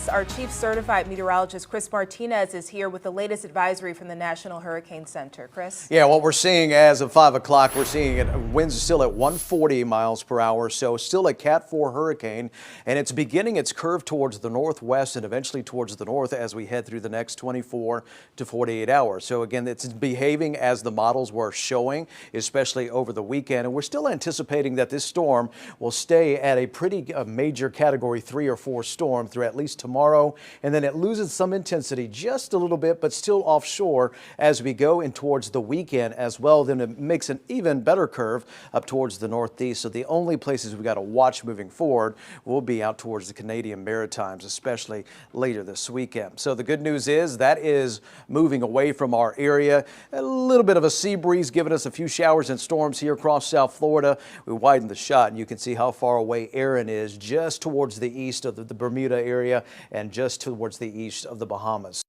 our chief certified meteorologist, Chris Martinez, is here with the latest advisory from the National Hurricane Center. Chris? Yeah, what we're seeing as of 5 o'clock, we're seeing winds still at 140 miles per hour, so still a Cat 4 hurricane, and it's beginning its curve towards the northwest and eventually towards the north as we head through the next 24 to 48 hours. So again, it's behaving as the models were showing, especially over the weekend, and we're still anticipating that this storm will stay at a pretty major Category 3 or 4 storm through at least tomorrow, and then it loses some intensity just a little bit, but still offshore as we go in towards the weekend as well. Then it makes an even better curve up towards the northeast. So the only places we got to watch moving forward will be out towards the Canadian Maritimes, especially later this weekend. So the good news is that is moving away from our area. A little bit of a sea breeze giving us a few showers and storms here across South Florida. We widened the shot and you can see how far away Erin is, just towards the east of the Bermuda area and just towards the east of the Bahamas.